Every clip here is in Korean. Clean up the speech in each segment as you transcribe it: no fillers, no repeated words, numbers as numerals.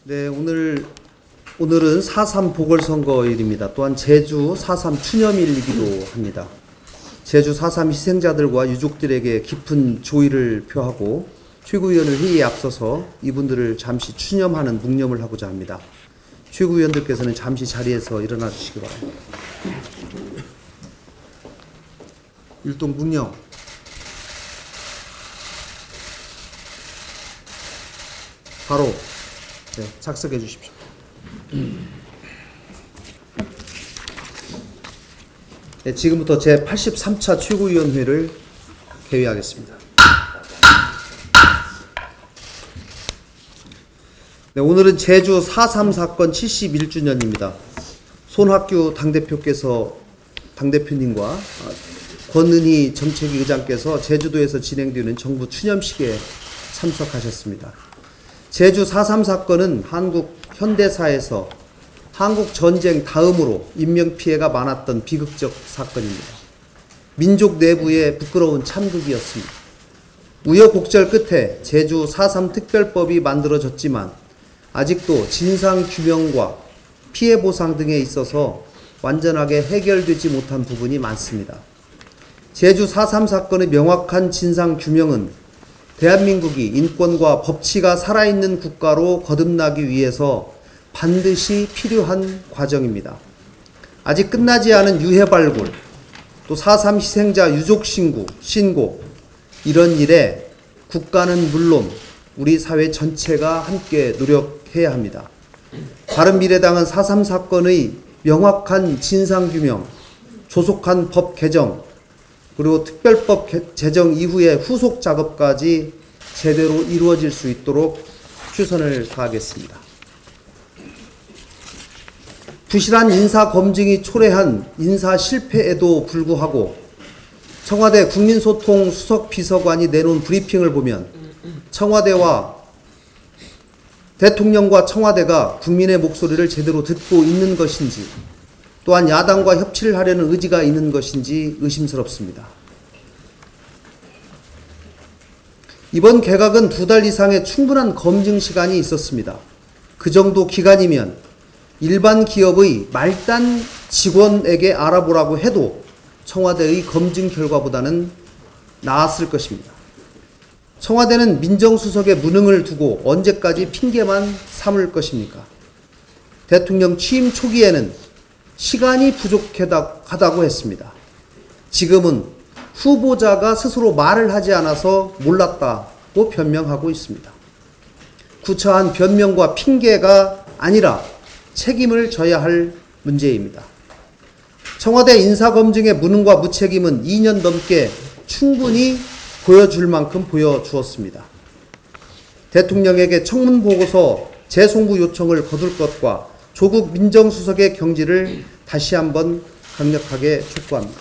네, 오늘은 4.3 보궐선거일입니다. 또한 제주 4.3 추념일이기도 합니다. 제주 4.3 희생자들과 유족들에게 깊은 조의를 표하고 최고위원을 회의에 앞서서 이분들을 잠시 추념하는 묵념을 하고자 합니다. 최고위원들께서는 잠시 자리에서 일어나 주시기 바랍니다. 율동 묵념. 바로 작성해 주십시오. 네, 지금부터 제83차 최고위원회를 개회하겠습니다. 네, 오늘은 제주 4.3 사건 71주년입니다. 손학규 당대표님과 권은희 정책위 의장께서 제주도에서 진행되는 정부 추념식에 참석하셨습니다. 제주 4.3 사건은 한국 현대사에서 한국 전쟁 다음으로 인명피해가 많았던 비극적 사건입니다. 민족 내부의 부끄러운 참극이었습니다. 우여곡절 끝에 제주 4.3 특별법이 만들어졌지만 아직도 진상규명과 피해보상 등에 있어서 완전하게 해결되지 못한 부분이 많습니다. 제주 4.3 사건의 명확한 진상규명은 대한민국이 인권과 법치가 살아있는 국가로 거듭나기 위해서 반드시 필요한 과정입니다. 아직 끝나지 않은 유해 발굴, 또 4.3 희생자 유족 신고, 이런 일에 국가는 물론 우리 사회 전체가 함께 노력해야 합니다. 바른미래당은 4.3 사건의 명확한 진상규명, 조속한 법 개정, 그리고 특별법 제정 이후의 후속 작업까지 제대로 이루어질 수 있도록 최선을 다하겠습니다. 부실한 인사 검증이 초래한 인사 실패에도 불구하고 청와대 국민소통 수석 비서관이 내놓은 브리핑을 보면 청와대와 대통령과 청와대가 국민의 목소리를 제대로 듣고 있는 것인지, 또한 야당과 협치를 하려는 의지가 있는 것인지 의심스럽습니다. 이번 개각은 2달 이상의 충분한 검증 시간이 있었습니다. 그 정도 기간이면 일반 기업의 말단 직원에게 알아보라고 해도 청와대의 검증 결과보다는 나았을 것입니다. 청와대는 민정수석의 무능을 두고 언제까지 핑계만 삼을 것입니까? 대통령 취임 초기에는 시간이 부족하다고 했습니다. 지금은 후보자가 스스로 말을 하지 않아서 몰랐다고 변명하고 있습니다. 구차한 변명과 핑계가 아니라 책임을 져야 할 문제입니다. 청와대 인사검증의 무능과 무책임은 2년 넘게 충분히 보여줄 만큼 보여주었습니다. 대통령에게 청문보고서 재송부 요청을 거둘 것과 조국 민정수석의 경지를 다시 한번 강력하게 촉구합니다.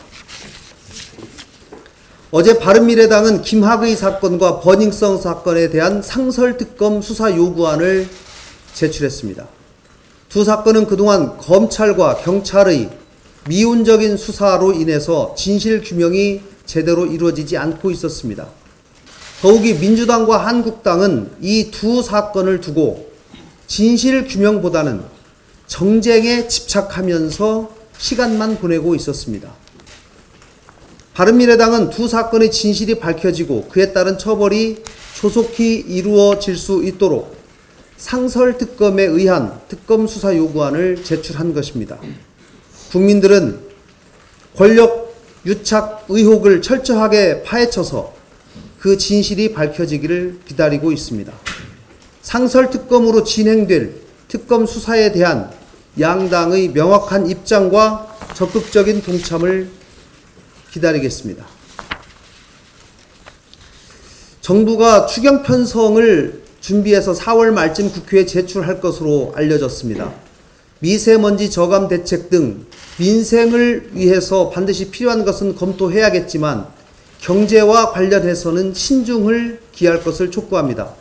어제 바른미래당은 김학의 사건과 버닝썬 사건에 대한 상설특검 수사 요구안을 제출했습니다. 두 사건은 그동안 검찰과 경찰의 미온적인 수사로 인해서 진실규명이 제대로 이루어지지 않고 있었습니다. 더욱이 민주당과 한국당은 이 두 사건을 두고 진실규명보다는 정쟁에 집착하면서 시간만 보내고 있었습니다. 바른미래당은 두 사건의 진실이 밝혀지고 그에 따른 처벌이 조속히 이루어질 수 있도록 상설특검에 의한 특검 수사 요구안을 제출한 것입니다. 국민들은 권력 유착 의혹을 철저하게 파헤쳐서 그 진실이 밝혀지기를 기다리고 있습니다. 상설특검으로 진행될 특검 수사에 대한 양당의 명확한 입장과 적극적인 동참을 기다리겠습니다. 정부가 추경 편성을 준비해서 4월 말쯤 국회에 제출할 것으로 알려졌습니다. 미세먼지 저감 대책 등 민생을 위해서 반드시 필요한 것은 검토해야겠지만 경제와 관련해서는 신중을 기할 것을 촉구합니다.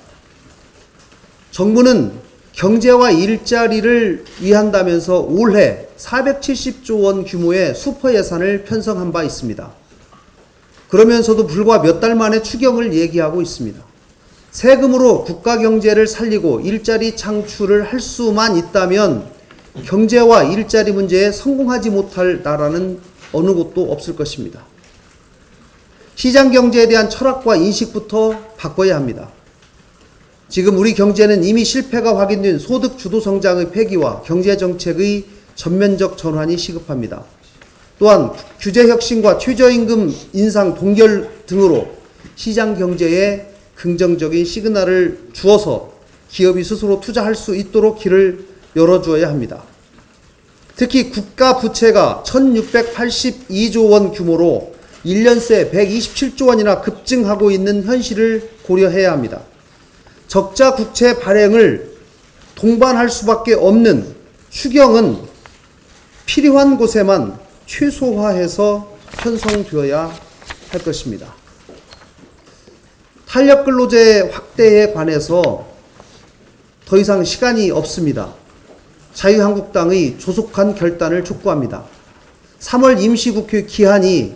정부는 경제와 일자리를 위한다면서 올해 470조 원 규모의 슈퍼 예산을 편성한 바 있습니다. 그러면서도 불과 몇 달 만에 추경을 얘기하고 있습니다. 세금으로 국가 경제를 살리고 일자리 창출을 할 수만 있다면 경제와 일자리 문제에 성공하지 못할 나라는 어느 곳도 없을 것입니다. 시장 경제에 대한 철학과 인식부터 바꿔야 합니다. 지금 우리 경제는 이미 실패가 확인된 소득 주도 성장의 폐기와 경제 정책의 전면적 전환이 시급합니다. 또한 규제 혁신과 최저임금 인상 동결 등으로 시장 경제에 긍정적인 시그널을 주어서 기업이 스스로 투자할 수 있도록 길을 열어주어야 합니다. 특히 국가 부채가 1682조 원 규모로 1년 새 127조 원이나 급증하고 있는 현실을 고려해야 합니다. 적자 국채 발행을 동반할 수밖에 없는 추경은 필요한 곳에만 최소화해서 편성되어야 할 것입니다. 탄력근로제 확대에 관해서 더 이상 시간이 없습니다. 자유한국당의 조속한 결단을 촉구합니다. 3월 임시국회 기한이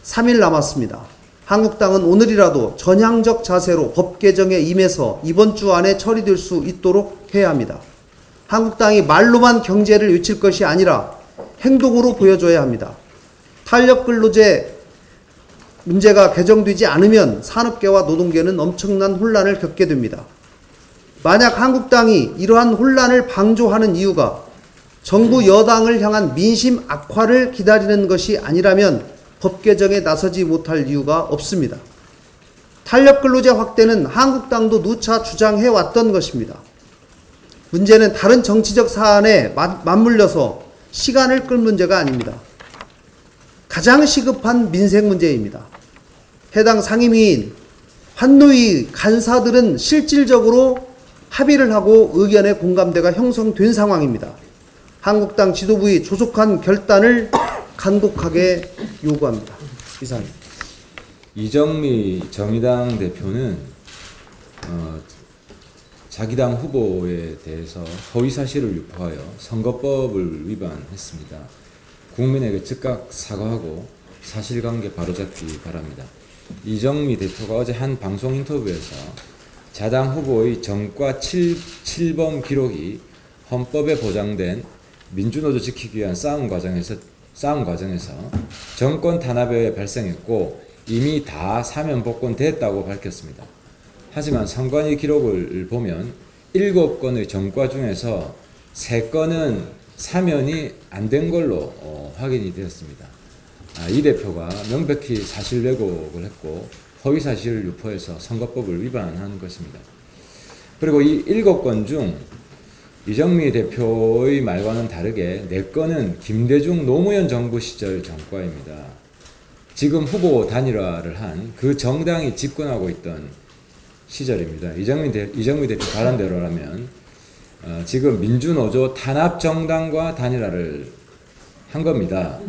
3일 남았습니다. 한국당은 오늘이라도 전향적 자세로 법 개정에 임해서 이번 주 안에 처리될 수 있도록 해야 합니다. 한국당이 말로만 경제를 외칠 것이 아니라 행동으로 보여줘야 합니다. 탄력근로제 문제가 개정되지 않으면 산업계와 노동계는 엄청난 혼란을 겪게 됩니다. 만약 한국당이 이러한 혼란을 방조하는 이유가 정부 여당을 향한 민심 악화를 기다리는 것이 아니라면 법 개정에 나서지 못할 이유가 없습니다. 탄력근로제 확대는 한국당도 누차 주장해왔던 것입니다. 문제는 다른 정치적 사안에 맞물려서 시간을 끌 문제가 아닙니다. 가장 시급한 민생 문제입니다. 해당 상임위인, 환노위 간사들은 실질적으로 합의를 하고 의견의 공감대가 형성된 상황입니다. 한국당 지도부의 조속한 결단을 간곡하게 요구합니다. 이상입니다. 이정미 정의당 대표는 자기 당 후보에 대해서 허위사실을 유포하여 선거법을 위반했습니다. 국민에게 즉각 사과하고 사실관계 바로잡기 바랍니다. 이정미 대표가 어제 한 방송 인터뷰에서 자당 후보의 정과 7범 기록이 헌법에 보장된 민주노조 지키기 위한 싸움 과정에서 정권 탄압에 발생했고 이미 다 사면 복권됐다고 밝혔습니다. 하지만 선관위 기록을 보면 7건의 정과 중에서 3건은 사면이 안 된 걸로 확인이 되었습니다. 이 대표가 명백히 사실 왜곡을 했고 허위사실을 유포해서 선거법을 위반한 것입니다. 그리고 이 7건 중 이정미 대표의 말과는 다르게 4건은 김대중 노무현 정부 시절 정과입니다. 지금 후보 단일화를 한 그 정당이 집권하고 있던 시절입니다. 이정미 대표 발언대로라면 지금 민주노조 탄압 정당과 단일화를 한 겁니다.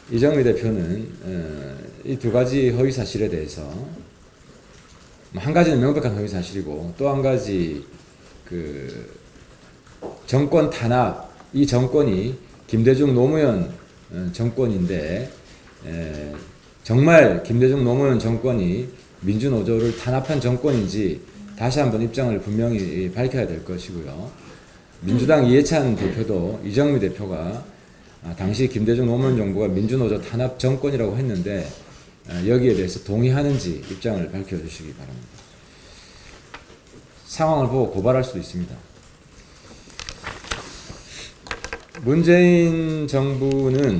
이정미 대표는 이 2가지 허위사실에 대해서 한 가지는 명백한 허위사실이고 또 한 가지 정권 탄압, 이 정권이 김대중 노무현 정권인데 정말 김대중 노무현 정권이 민주노조를 탄압한 정권인지 다시 한번 입장을 분명히 밝혀야 될 것이고요. 민주당 이해찬 대표도 이정미 대표가 당시 김대중 노무현 정부가 민주노조 탄압 정권이라고 했는데 여기에 대해서 동의하는지 입장을 밝혀주시기 바랍니다. 상황을 보고 고발할 수도 있습니다. 문재인 정부는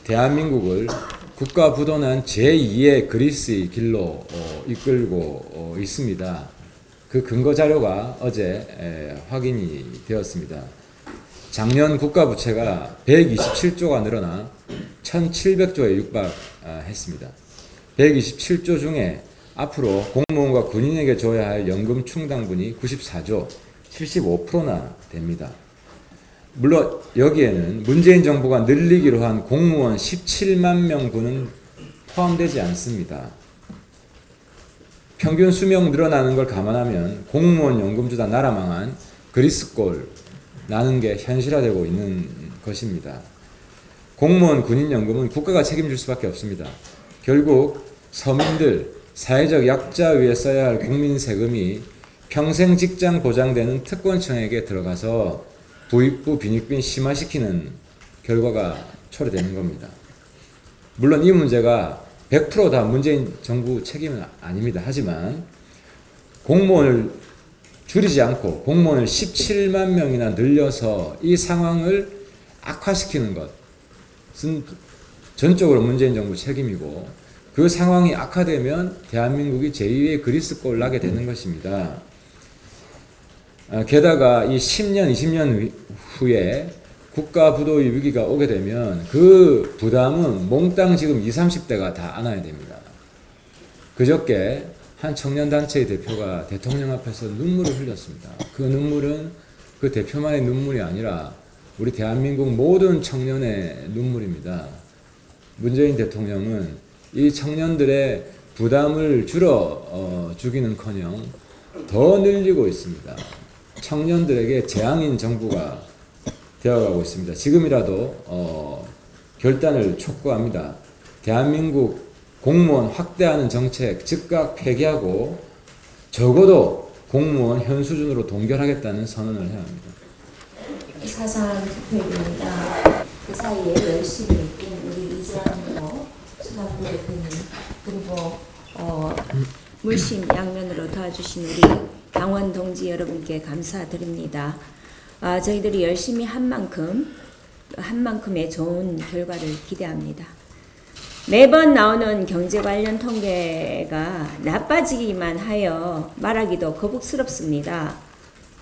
대한민국을 국가 부도난 제2의 그리스의 길로 이끌고 있습니다. 그 근거 자료가 어제 확인이 되었습니다. 작년 국가 부채가 127조가 늘어나 1700조에 육박했습니다. 127조 중에 앞으로 공무원과 군인에게 줘야 할 연금 충당분이 94조, 75%나 됩니다. 물론 여기에는 문재인 정부가 늘리기로 한 공무원 17만 명분은 포함되지 않습니다. 평균 수명 늘어나는 걸 감안하면 공무원 연금 주다 나라 망한 그리스꼴 나는 게 현실화되고 있는 것입니다. 공무원 군인연금은 국가가 책임질 수밖에 없습니다. 결국 서민들, 사회적 약자 위에 써야 할 국민 세금이 평생 직장 보장되는 특권층에게 들어가서 부익부 빈익빈 심화시키는 결과가 초래되는 겁니다. 물론 이 문제가 100% 다 문재인 정부 책임은 아닙니다. 하지만 공무원을 줄이지 않고 공무원을 17만 명이나 늘려서 이 상황을 악화시키는 것은 전적으로 문재인 정부 책임이고, 그 상황이 악화되면 대한민국이 제2의 그리스꼴 나게 되는 것입니다. 게다가 이 10년, 20년 후에 국가 부도의 위기가 오게 되면 그 부담은 몽땅 지금 20, 30대가 다 안아야 됩니다. 그저께 한 청년단체의 대표가 대통령 앞에서 눈물을 흘렸습니다. 그 눈물은 그 대표만의 눈물이 아니라 우리 대한민국 모든 청년의 눈물입니다. 문재인 대통령은 이 청년들의 부담을 줄여주기는커녕 더 늘리고 있습니다. 청년들에게 재앙인 정부가 되어가고 있습니다. 지금이라도 결단을 촉구합니다. 대한민국 공무원 확대하는 정책 즉각 폐기하고 적어도 공무원 현 수준으로 동결하겠다는 선언을 해야 합니다. 사상 투표입니다. 그 사이에 열심히 뛴 우리 이재환 수상부 대표님, 그리고 물심 양면으로 도와주신 우리 강원 동지 여러분께 감사드립니다. 저희들이 열심히 한 만큼의 좋은 결과를 기대합니다. 매번 나오는 경제 관련 통계가 나빠지기만 하여 말하기도 거북스럽습니다.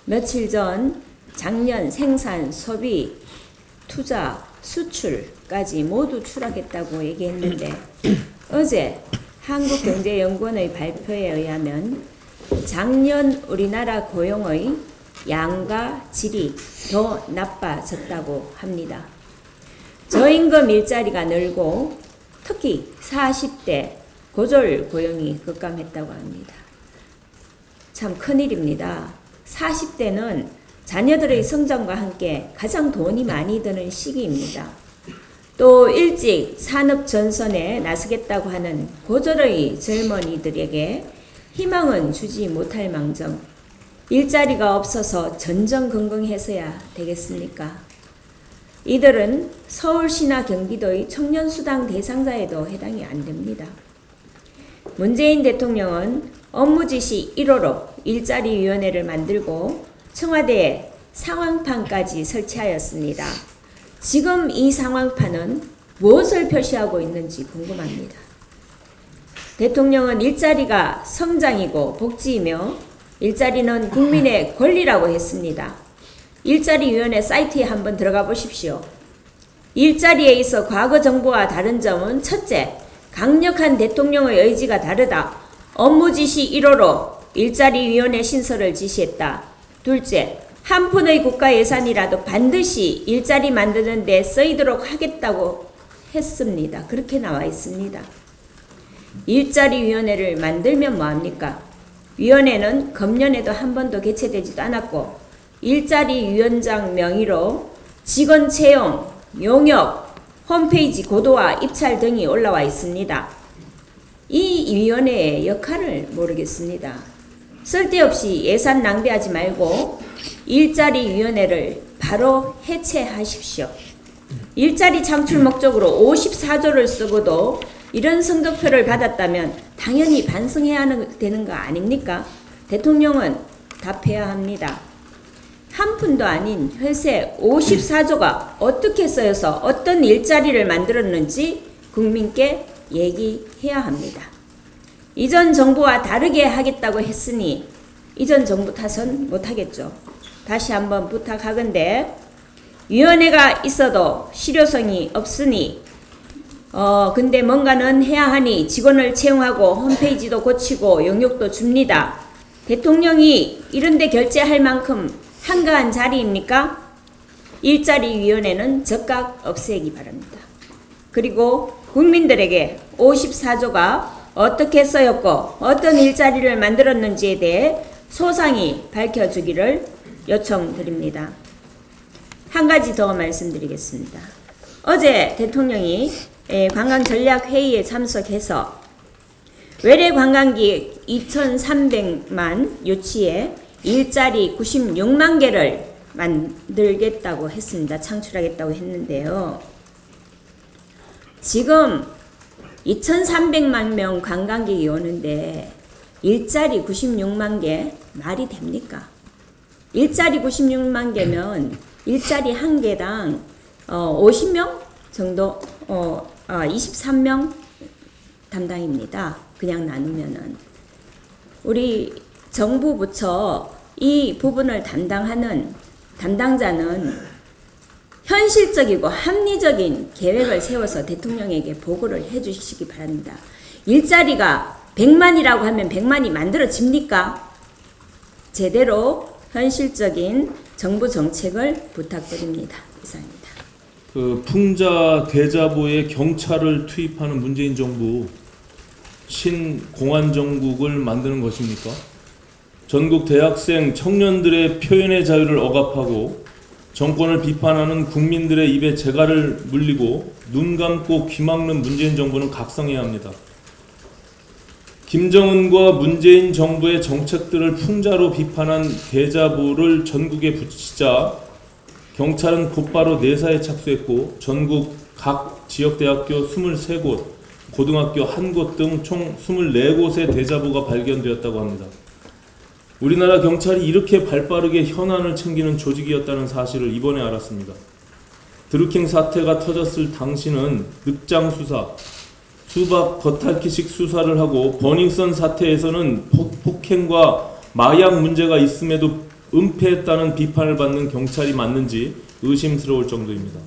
며칠 전 작년 생산, 소비, 투자, 수출까지 모두 추락했다고 얘기했는데 어제 한국경제연구원의 발표에 의하면 작년 우리나라 고용의 양과 질이 더 나빠졌다고 합니다. 저임금 일자리가 늘고 특히 40대 고졸 고용이 급감했다고 합니다. 참 큰일입니다. 40대는 자녀들의 성장과 함께 가장 돈이 많이 드는 시기입니다. 또 일찍 산업 전선에 나서겠다고 하는 고졸의 젊은이들에게 희망은 주지 못할 망정, 일자리가 없어서 전전긍긍해서야 되겠습니까? 이들은 서울시나 경기도의 청년수당 대상자에도 해당이 안 됩니다. 문재인 대통령은 업무지시 1호로 일자리위원회를 만들고 청와대에 상황판까지 설치하였습니다. 지금 이 상황판은 무엇을 표시하고 있는지 궁금합니다. 대통령은 일자리가 성장이고 복지이며 일자리는 국민의 권리라고 했습니다. 일자리위원회 사이트에 한번 들어가 보십시오. 일자리에 있어 과거 정부와 다른 점은 첫째, 강력한 대통령의 의지가 다르다. 업무지시 1호로 일자리위원회 신설을 지시했다. 둘째, 한 푼의 국가 예산이라도 반드시 일자리 만드는 데 쓰이도록 하겠다고 했습니다. 그렇게 나와 있습니다. 일자리위원회를 만들면 뭐합니까? 위원회는 금년에도 한 번도 개최되지도 않았고 일자리위원장 명의로 직원 채용, 용역, 홈페이지 고도화, 입찰 등이 올라와 있습니다. 이 위원회의 역할을 모르겠습니다. 쓸데없이 예산 낭비하지 말고 일자리위원회를 바로 해체하십시오. 일자리 창출 목적으로 54조를 쓰고도 이런 성적표를 받았다면 당연히 반성해야 되는 거 아닙니까? 대통령은 답해야 합니다. 한 푼도 아닌 회세 54조가 어떻게 쓰여서 어떤 일자리를 만들었는지 국민께 얘기해야 합니다. 이전 정부와 다르게 하겠다고 했으니 이전 정부 탓은 못하겠죠. 다시 한번 부탁하건대 위원회가 있어도 실효성이 없으니 근데 뭔가는 해야 하니 직원을 채용하고 홈페이지도 고치고 용역도 줍니다. 대통령이 이런데 결제할 만큼 한가한 자리입니까? 일자리위원회는 즉각 없애기 바랍니다. 그리고 국민들에게 54조가 어떻게 쓰였고 어떤 일자리를 만들었는지에 대해 소상히 밝혀주기를 요청드립니다. 한 가지 더 말씀드리겠습니다. 어제 대통령이 관광전략회의에 참석해서 외래 관광객 2,300만 유치에 일자리 96만 개를 만들겠다고 했습니다. 창출하겠다고 했는데요. 지금 2,300만 명 관광객이 오는데 일자리 96만 개 말이 됩니까? 일자리 96만 개면 일자리 한 개당 50명 정도 23명 담당입니다. 그냥 나누면은 우리 정부 부처 이 부분을 담당하는 담당자는 현실적이고 합리적인 계획을 세워서 대통령에게 보고를 해주시기 바랍니다. 일자리가 100만이라고 하면 100만이 만들어집니까? 제대로 현실적인 정부 정책을 부탁드립니다. 이상입니다. 그 풍자 대자보에 경찰을 투입하는 문재인 정부 신공안정국을 만드는 것입니까? 전국 대학생 청년들의 표현의 자유를 억압하고 정권을 비판하는 국민들의 입에 재갈을 물리고 눈 감고 귀 막는 문재인 정부는 각성해야 합니다. 김정은과 문재인 정부의 정책들을 풍자로 비판한 대자보를 전국에 붙이자 경찰은 곧바로 내사에 착수했고 전국 각 지역대학교 23곳, 고등학교 1곳 등 총 24곳의 대자보가 발견되었다고 합니다. 우리나라 경찰이 이렇게 발빠르게 현안을 챙기는 조직이었다는 사실을 이번에 알았습니다. 드루킹 사태가 터졌을 당시는 늑장 수사, 수박 겉핥기식 수사를 하고 버닝썬 사태에서는 폭행과 마약 문제가 있음에도 은폐했다는 비판을 받는 경찰이 맞는지 의심스러울 정도입니다.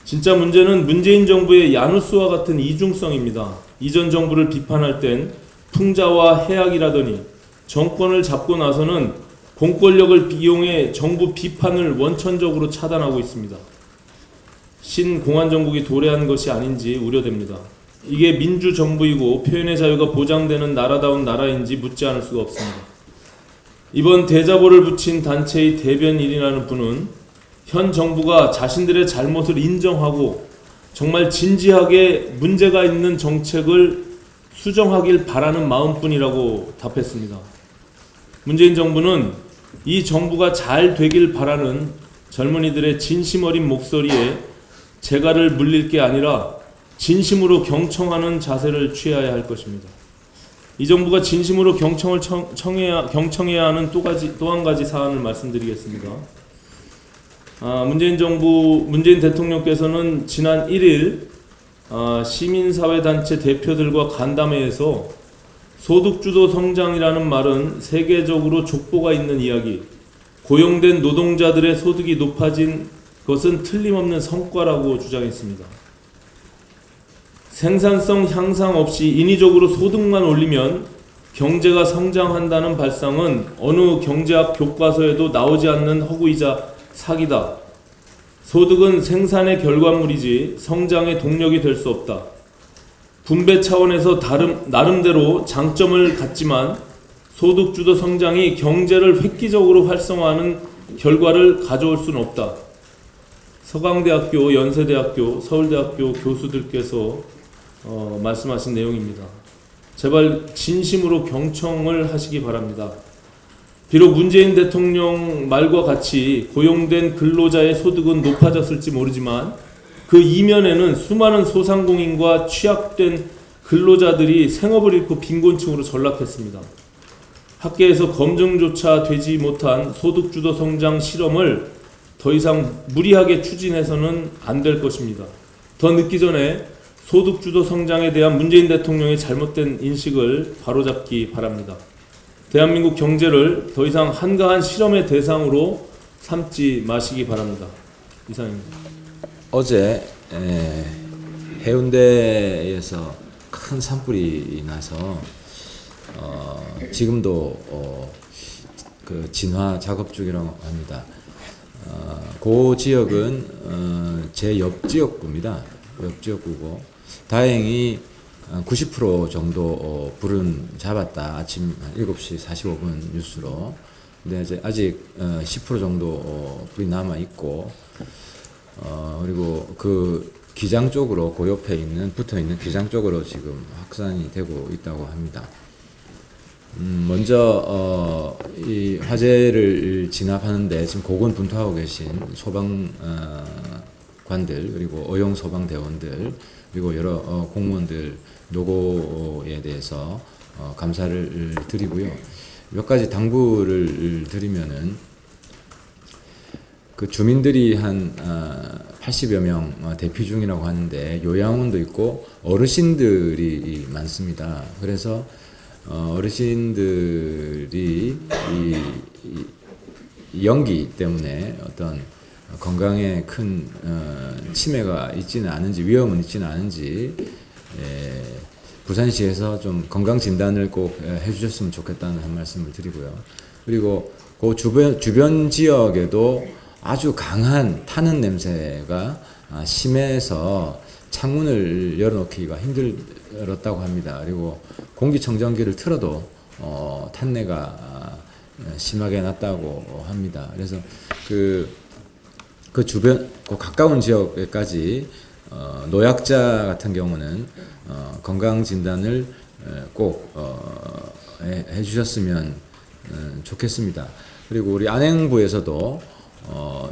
진짜 문제는 문재인 정부의 야누스와 같은 이중성입니다. 이전 정부를 비판할 땐 풍자와 해악이라더니 정권을 잡고 나서는 공권력을 이용해 정부 비판을 원천적으로 차단하고 있습니다. 신공안정국이 도래한 것이 아닌지 우려됩니다. 이게 민주정부이고 표현의 자유가 보장되는 나라다운 나라인지 묻지 않을 수가 없습니다. 이번 대자보를 붙인 단체의 대변인이라는 분은 현 정부가 자신들의 잘못을 인정하고 정말 진지하게 문제가 있는 정책을 수정하길 바라는 마음뿐이라고 답했습니다. 문재인 정부는 이 정부가 잘 되길 바라는 젊은이들의 진심 어린 목소리에 재갈을 물릴 게 아니라 진심으로 경청하는 자세를 취해야 할 것입니다. 이 정부가 진심으로 경청해야 하는 또 한 가지 사안을 말씀드리겠습니다. 문재인 대통령께서는 지난 1일 시민사회단체 대표들과 간담회에서 소득주도 성장이라는 말은 세계적으로 족보가 있는 이야기, 고용된 노동자들의 소득이 높아진 것은 틀림없는 성과라고 주장했습니다. 생산성 향상 없이 인위적으로 소득만 올리면 경제가 성장한다는 발상은 어느 경제학 교과서에도 나오지 않는 허구이자 사기다. 소득은 생산의 결과물이지 성장의 동력이 될 수 없다. 분배 차원에서 나름대로 장점을 갖지만 소득주도 성장이 경제를 획기적으로 활성화하는 결과를 가져올 수는 없다. 서강대학교, 연세대학교, 서울대학교 교수들께서 말씀하신 내용입니다. 제발 진심으로 경청을 하시기 바랍니다. 비록 문재인 대통령 말과 같이 고용된 근로자의 소득은 높아졌을지 모르지만 그 이면에는 수많은 소상공인과 취약된 근로자들이 생업을 잃고 빈곤층으로 전락했습니다. 학계에서 검증조차 되지 못한 소득주도 성장 실험을 더 이상 무리하게 추진해서는 안 될 것입니다. 더 늦기 전에 소득주도 성장에 대한 문재인 대통령의 잘못된 인식을 바로잡기 바랍니다. 대한민국 경제를 더 이상 한가한 실험의 대상으로 삼지 마시기 바랍니다. 이상입니다. 어제 해운대에서 큰 산불이 나서 지금도 그 진화 작업 중이라고 합니다. 그 지역은 제 옆지역구입니다. 옆지역구고 다행히 90% 정도 불은 잡았다. 아침 7시 45분 뉴스로. 근데 이제 아직 10% 정도 불이 남아 있고 그리고 그 기장 쪽으로 그 옆에 있는 붙어 있는 기장 쪽으로 지금 확산이 되고 있다고 합니다. 먼저 이 화재를 진압하는데 지금 고군분투하고 계신 소방관들 그리고 어용 소방대원들 그리고 여러 공무원들 노고에 대해서 감사를 드리고요. 몇 가지 당부를 드리면은 그 주민들이 한 80여 명 대피 중이라고 하는데 요양원도 있고 어르신들이 많습니다. 그래서 어르신들이 이 연기 때문에 어떤 건강에 큰 침해가 있지는 않은지 위험은 있지는 않은지 부산시에서 좀 건강 진단을 꼭 해주셨으면 좋겠다는 한 말씀을 드리고요. 그리고 그 주변 지역에도 아주 강한 타는 냄새가 심해서 창문을 열어놓기가 힘들었다고 합니다. 그리고 공기청정기를 틀어도 탄내가 심하게 났다고 합니다. 그래서 그 주변 가까운 지역에까지 노약자 같은 경우는 건강 진단을 꼭 해주셨으면 좋겠습니다. 그리고 우리 안행부에서도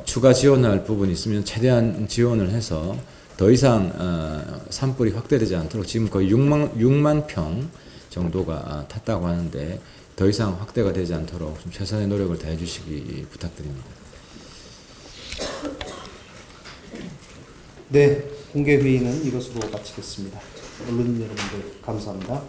추가 지원할 부분이 있으면 최대한 지원을 해서 더 이상 산불이 확대되지 않도록 지금 거의 6만 평 정도가 탔다고 하는데 더 이상 확대가 되지 않도록 좀 최선의 노력을 다해 주시기 부탁드립니다. 네, 공개 회의는 이것으로 마치겠습니다. 언론 여러분들 감사합니다.